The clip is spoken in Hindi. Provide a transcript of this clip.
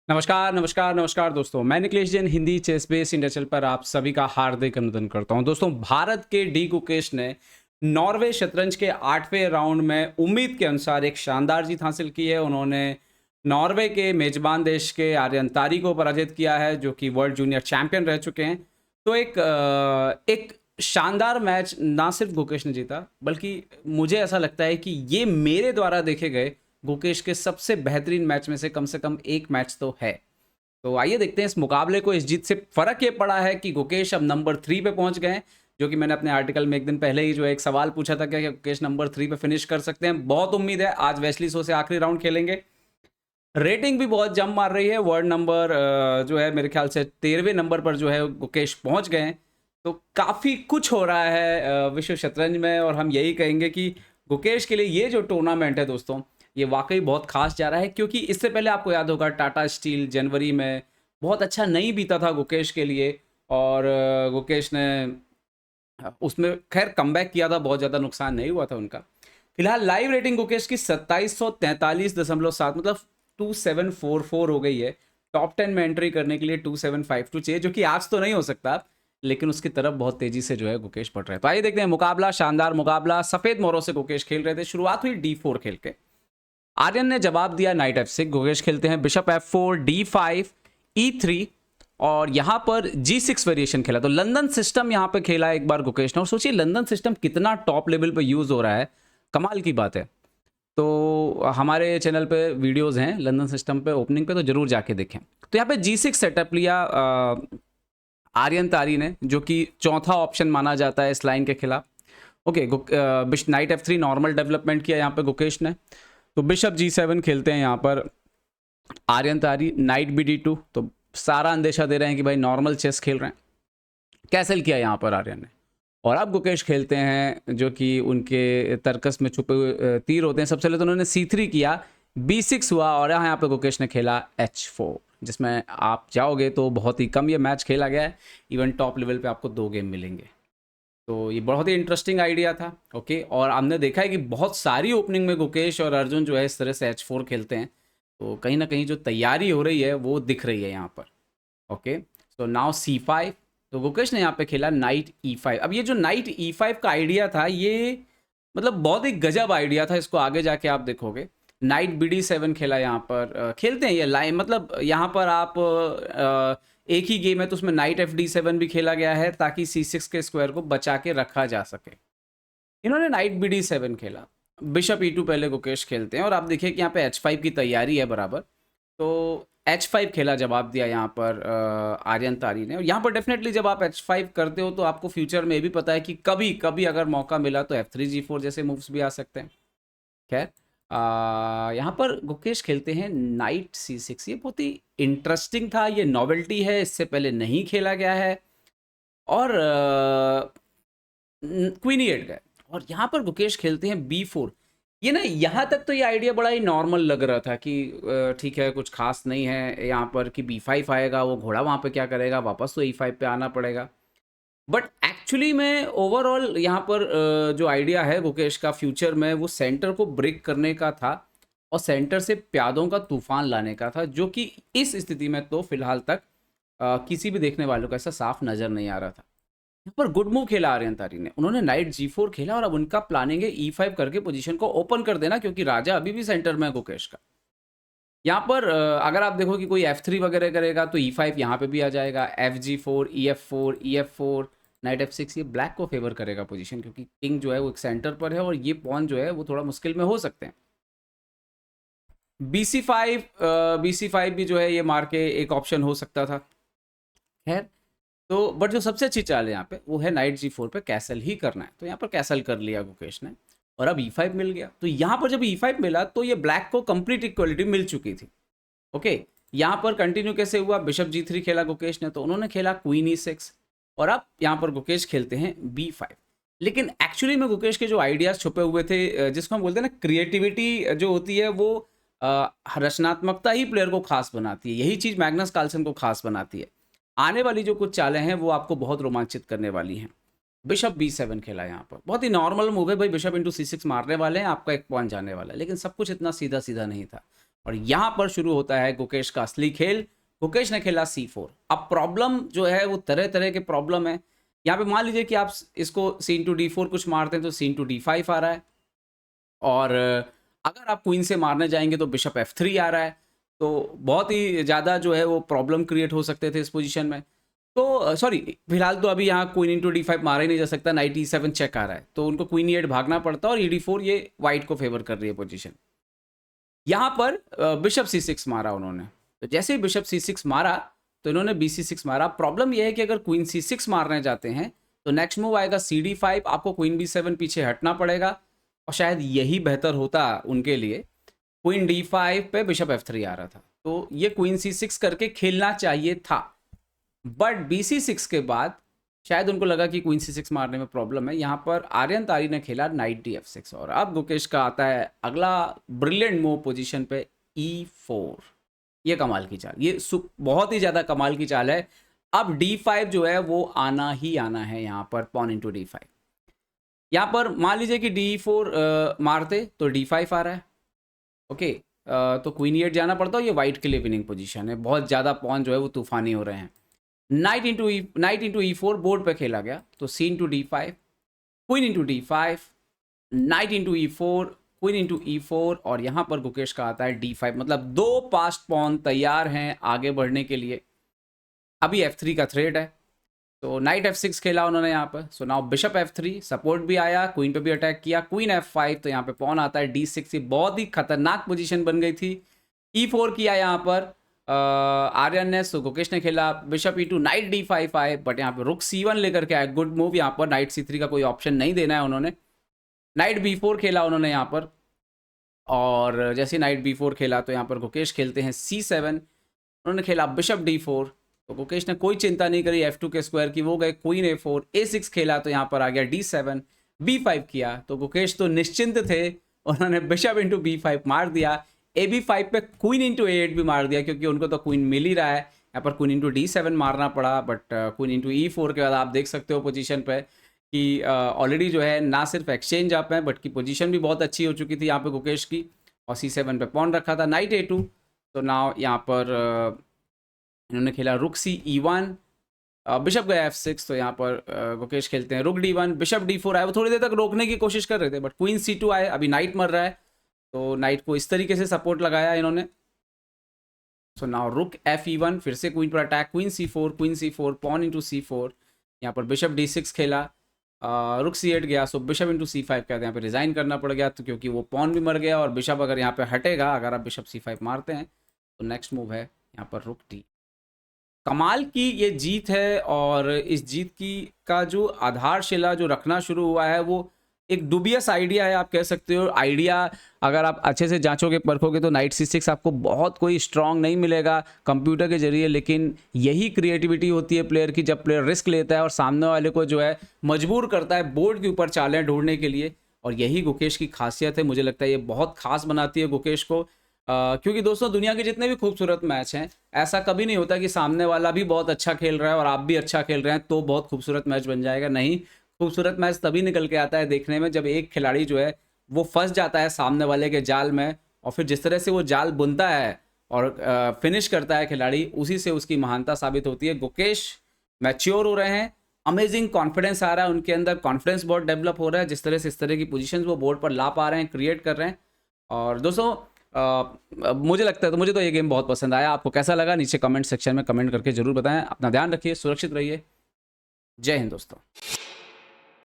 नमस्कार नमस्कार नमस्कार दोस्तों, मैं Nikhilesh Jain Hindi ChessBase India channel पर आप सभी का हार्दिक अभिनंदन करता हूं। दोस्तों, भारत के डी गुकेश ने नॉर्वे शतरंज के 8वें राउंड में उम्मीद के अनुसार एक शानदार जीत हासिल की है। उन्होंने नॉर्वे के मेजबान देश के आर्यन तारी को पराजित किया है, जो कि वर्ल्ड जूनियर चैंपियन रह चुके हैं। तो एक शानदार मैच ना सिर्फ गुकेश ने जीता, बल्कि मुझे ऐसा लगता है कि ये मेरे द्वारा देखे गए गुकेश के सबसे बेहतरीन मैच में से कम एक मैच तो है। तो आइए देखते हैं इस मुकाबले को। इस जीत से फर्क ये पड़ा है कि गुकेश अब नंबर 3 पे पहुंच गए हैं, जो कि मैंने अपने आर्टिकल में एक दिन पहले ही जो है एक सवाल पूछा था कि गुकेश नंबर 3 पे फिनिश कर सकते हैं। बहुत उम्मीद है, आज वेस्ली सो से आखिरी राउंड खेलेंगे। रेटिंग भी बहुत जम मार रही है। वर्ल्ड नंबर जो है मेरे ख्याल से 13वें नंबर पर जो है गुकेश पहुंच गए हैं। तो काफ़ी कुछ हो रहा है विश्व शतरंज में, और हम यही कहेंगे कि गुकेश के लिए ये जो टूर्नामेंट है दोस्तों, ये वाकई बहुत खास जा रहा है। क्योंकि इससे पहले आपको याद होगा टाटा स्टील जनवरी में बहुत अच्छा नहीं बीता था गुकेश के लिए, और गुकेश ने उसमें खैर कमबैक किया था, बहुत ज़्यादा नुकसान नहीं हुआ था उनका। फिलहाल लाइव रेटिंग गुकेश की 2743.7 मतलब 2744 हो गई है। टॉप 10 में एंट्री करने के लिए 2752 चाहिए, जो कि आज तो नहीं हो सकता, लेकिन उसकी तरफ बहुत तेजी से जो है गुकेश बढ़ रहे हैं। तो आइए देखते हैं मुकाबला। शानदार मुकाबला। सफेद मोरों से गुकेश खेल रहे थे। शुरुआत हुई D4 खेल के। आर्यन ने जवाब दिया नाइट F6। गुकेश खेलते हैं बिशप F4, D5, E3 और यहां पर G6 वेरिएशन खेला। तो लंदन सिस्टम यहां पे खेला एक बार गुकेश ने, और सोचिए लंदन सिस्टम कितना टॉप लेवल पे यूज हो रहा है, कमाल की बात है। तो हमारे चैनल पे वीडियोस हैं लंदन सिस्टम पे ओपनिंग पे, तो जरूर जाके देखें। तो यहाँ पे G6 सेटअप लिया आर्यन तारी ने, जो कि चौथा ऑप्शन माना जाता है इस लाइन के खिलाफ। Okay, night F3 normal development किया यहाँ पे गुकेश ने। तो बिशप G7 खेलते हैं यहाँ पर आर्यन तारी। नाइट BD2, तो सारा अंदेशा दे रहे हैं कि भाई नॉर्मल चेस खेल रहे हैं। कैसल किया यहाँ पर आर्यन ने, और अब गुकेश खेलते हैं, जो कि उनके तर्कस में छुपे हुए तीर होते हैं। सबसे पहले तो उन्होंने C3 किया, B6 हुआ, और यहाँ पे गुकेश ने खेला H4, जिसमें आप जाओगे तो बहुत ही कम ये मैच खेला गया है। इवन टॉप लेवल पे आपको 2 गेम मिलेंगे। तो ये बहुत ही इंटरेस्टिंग आइडिया था। ओके, और हमने देखा है कि बहुत सारी ओपनिंग में गुकेश और अर्जुन जो है इस तरह से H4 खेलते हैं। तो कहीं ना कहीं जो तैयारी हो रही है वो दिख रही है यहाँ पर। Okay, so now C5। तो गुकेश ने यहाँ पे खेला नाइट E5। अब ये जो नाइट E5 का आइडिया था, ये मतलब बहुत ही गजब आइडिया था। इसको आगे जाके आप देखोगे। नाइट BD7 खेला यहाँ पर। खेलते हैं ये लाइन, मतलब यहाँ पर आप एक ही गेम है तो उसमें नाइट FD7 भी खेला गया है, ताकि C6 के स्क्वायर को बचा के रखा जा सके। इन्होंने नाइट BD7 खेला। बिशप E2 पहले गुकेश खेलते हैं, और आप देखिए कि यहाँ पे H5 की तैयारी है बराबर। तो H5 खेला, जवाब दिया यहाँ पर आर्यन तारी ने। और यहाँ पर डेफिनेटली जब आप H5 करते हो तो आपको फ्यूचर में भी पता है कि कभी कभी अगर मौका मिला तो F3 G4 जैसे मूव्स भी आ सकते हैं। खैर, यहाँ पर गुकेश खेलते हैं नाइट C6। ये बहुत ही इंटरेस्टिंग था, ये नॉवेल्टी है, इससे पहले नहीं खेला गया है। और क्वीन E8 गए, और यहाँ पर गुकेश खेलते हैं B4। ये ना, यहाँ तक तो ये आइडिया बड़ा ही नॉर्मल लग रहा था कि ठीक है, कुछ खास नहीं है यहाँ पर कि B5 आएगा, वो घोड़ा वहाँ पे क्या करेगा, वापस तो E5 पे आना पड़ेगा। बट एक्चुअली में ओवरऑल यहाँ पर जो आइडिया है गुकेश का फ्यूचर में, वो सेंटर को ब्रेक करने का था, और सेंटर से प्यादों का तूफान लाने का था, जो कि इस स्थिति में तो फिलहाल तक किसी भी देखने वालों को ऐसा साफ नजर नहीं आ रहा था। यहाँ पर गुड मूव खेला आर्यन तारी ने। उन्होंने नाइट G4 खेला, और अब उनका प्लानिंग है E5 करके पोजीशन को ओपन कर देना, क्योंकि राजा अभी भी सेंटर में है गुकेश का। यहाँ पर अगर आप देखो कि कोई F3 वगैरह करेगा तो E5 यहाँ पे भी आ जाएगा, FG4, EF4, EF4, night F6। ये ब्लैक को फेवर करेगा पोजीशन, क्योंकि किंग जो है वो एक सेंटर पर है, और ये पॉन जो है वो थोड़ा मुश्किल में हो सकते हैं। BC5 भी जो है ये मार के एक ऑप्शन हो सकता था। खैर, तो बट जो सबसे अच्छी चाल है यहाँ पे वो है नाइट G4 पे कैसल ही करना है। तो यहाँ पर कैसल कर लिया गुकेश ने, और अब E5 मिल गया। तो यहाँ पर जब E5 मिला तो ये ब्लैक को कंप्लीट इक्वलिटी मिल चुकी थी। ओके, यहाँ पर कंटिन्यू कैसे हुआ, बिशप G3 खेला गुकेश ने, तो उन्होंने खेला क्वीन E6, और अब यहाँ पर गुकेश खेलते हैं B5। लेकिन एक्चुअली में गुकेश के जो आइडियाज छुपे हुए थे, जिसको हम बोलते हैं ना क्रिएटिविटी जो होती है, वो रचनात्मकता ही प्लेयर को खास बनाती है। यही चीज़ मैग्नस कार्लसन को खास बनाती है। आने वाली जो कुछ चालें हैं वो आपको बहुत रोमांचित करने वाली हैं। बिशप B7 खेला यहाँ पर। बहुत ही नॉर्मल मूव है भाई, बिशप इंटू C6 मारने वाले हैं, आपका एक पॉइंट जाने वाला है, लेकिन सब कुछ इतना सीधा सीधा नहीं था। और यहाँ पर शुरू होता है गुकेश का असली खेल। गुकेश ने खेला C4। अब प्रॉब्लम जो है वो तरह तरह के प्रॉब्लम है। यहाँ पे मान लीजिए कि आप इसको C/D4 कुछ मारते हैं तो C/D5 आ रहा है, और अगर आप क्वीन से मारने जाएंगे तो बिशप F3 आ रहा है। तो बहुत ही ज़्यादा जो है वो प्रॉब्लम क्रिएट हो सकते थे इस पोजीशन में। तो सॉरी, फिलहाल तो अभी यहाँ क्वीन × D5 मारा ही नहीं जा सकता, नाइट E7 चेक आ रहा है, तो उनको क्वीन E8 भागना पड़ता है, और ED4 ये वाइट को फेवर कर रही है पोजीशन। यहाँ पर बिशप C6 मारा उन्होंने, तो जैसे ही बिशप C6 मारा तो इन्होंने BC6 मारा। प्रॉब्लम यह है कि अगर क्वीन C6 मारने जाते हैं तो नेक्स्ट मूव आएगा CD5, आपको क्वीन B7 पीछे हटना पड़ेगा, और शायद यही बेहतर होता उनके लिए। क्वीन D5 पे बिशप F3 आ रहा था, तो ये क्वीन C6 करके खेलना चाहिए था, बट BC6 के बाद शायद उनको लगा कि क्वीन C6 मारने में प्रॉब्लम है। यहाँ पर आर्यन तारी ने खेला नाइट DF6, और अब गुकेश का आता है अगला ब्रिलियंट मूव पोजीशन पे E4। ये कमाल की चाल, ये बहुत ही ज़्यादा कमाल की चाल है। अब D5 जो है वो आना ही आना है यहाँ पर, पॉन × D5। यहाँ पर मान लीजिए कि D4 मारते तो D5 आ रहा है, ओके, तो क्वीन E8 जाना पड़ता है। ये वाइट के लिए विनिंग पोजीशन है, बहुत ज़्यादा पॉन जो है वो तूफानी हो रहे हैं। नाइट इंटू E4 बोर्ड पे खेला गया, तो C/D5, queen × D5, night into E4, queen × E4, और यहाँ पर गुकेश का आता है D5। मतलब दो पास्ट पॉन तैयार हैं आगे बढ़ने के लिए। अभी F3 का थ्रेड है, तो नाइट F6 खेला उन्होंने यहाँ पर। So now bishop F3, support भी आया, क्वीन पे भी अटैक किया, क्वीन F5, तो यहाँ पे पॉन आता है D6। ये बहुत ही खतरनाक पोजीशन बन गई थी। E4 किया यहाँ पर आर्यन ने, सो गुकेश ने खेला बिशप E2, नाइट D5 आए, बट यहाँ पे रुक C1 लेकर के आए। गुड मूव, यहाँ पर नाइट C3 का कोई ऑप्शन नहीं देना है उन्होंने। नाइट B4 खेला उन्होंने यहाँ पर, और जैसे नाइट B4 खेला तो यहाँ पर गुकेश खेलते हैं C7। उन्होंने खेला बिशप D4, तो गुकेश ने कोई चिंता नहीं करी F2 के स्क्वायर की, वो गए क्वीन A4, A6 खेला तो यहाँ पर आ गया D7, B5 किया, तो गुकेश तो निश्चिंत थे, उन्होंने बिशप × B5 मार दिया। AB5 पे क्वीन × A8 भी मार दिया, क्योंकि उनको तो क्वीन मिल ही रहा है। यहाँ पर क्वीन × D7 मारना पड़ा, बट क्वीन × E4 के बाद आप देख सकते हो पोजीशन पे कि ऑलरेडी जो है ना सिर्फ एक्सचेंज आप है, बट की पोजीशन भी बहुत अच्छी हो चुकी थी यहाँ पे गुकेश की, और C7 पे पॉन रखा था। नाइट A2, तो नाउ यहाँ पर इन्होंने खेला रुक E1, बिशप गया F6, तो यहाँ पर गुकेश खेलते हैं रुक D1, बिशप D4 आए। वो थोड़ी देर तक रोकने की कोशिश कर रहे थे, बट क्वीन C2 आए। अभी नाइट मर रहा है, तो नाइट को इस तरीके से सपोर्ट लगाया इन्होंने। सो नाउ रुक F1, फिर से क्वीन पर attack, queen C4, pawn × C4, यहाँ पर बिशप D6 खेला, रुक C8 गया, सो बिशप × C5 कहते हैं, यहाँ पे रिजाइन करना पड़ गया, तो क्योंकि वो पॉन भी मर गया, और बिशप अगर यहाँ पे हटेगा, अगर आप बिशप C5 मारते हैं तो नेक्स्ट मूव है यहाँ पर रुक D। कमाल की ये जीत है, और इस जीत की का जो आधारशिला जो रखना शुरू हुआ है वो एक डुबियस आइडिया है, आप कह सकते हो। आइडिया अगर आप अच्छे से जांचोगे परखोगे तो नाइट C6 आपको बहुत कोई स्ट्रांग नहीं मिलेगा कंप्यूटर के जरिए, लेकिन यही क्रिएटिविटी होती है प्लेयर की, जब प्लेयर रिस्क लेता है और सामने वाले को जो है मजबूर करता है बोर्ड के ऊपर चालें ढूंढने के लिए, और यही गुकेश की खासियत है। मुझे लगता है ये बहुत खास बनाती है गुकेश को, क्योंकि दोस्तों दुनिया के जितने भी खूबसूरत मैच हैं, ऐसा कभी नहीं होता कि सामने वाला भी बहुत अच्छा खेल रहा है और आप भी अच्छा खेल रहे हैं तो बहुत खूबसूरत मैच बन जाएगा। नहीं, खूबसूरत मैच तभी निकल के आता है देखने में जब एक खिलाड़ी जो है वो फंस जाता है सामने वाले के जाल में, और फिर जिस तरह से वो जाल बुनता है और फिनिश करता है खिलाड़ी, उसी से उसकी महानता साबित होती है। गुकेश मैच्योर हो रहे हैं, अमेजिंग कॉन्फिडेंस आ रहा है उनके अंदर, कॉन्फिडेंस बहुत डेवलप हो रहा है, जिस तरह से इस तरह की पोजीशंस वो बोर्ड पर ला पा रहे हैं, क्रिएट कर रहे हैं। और दोस्तों मुझे लगता है, तो मुझे तो ये गेम बहुत पसंद आया। आपको कैसा लगा नीचे कमेंट सेक्शन में कमेंट करके जरूर बताएं। अपना ध्यान रखिए, सुरक्षित रहिए। जय हिंद दोस्तों।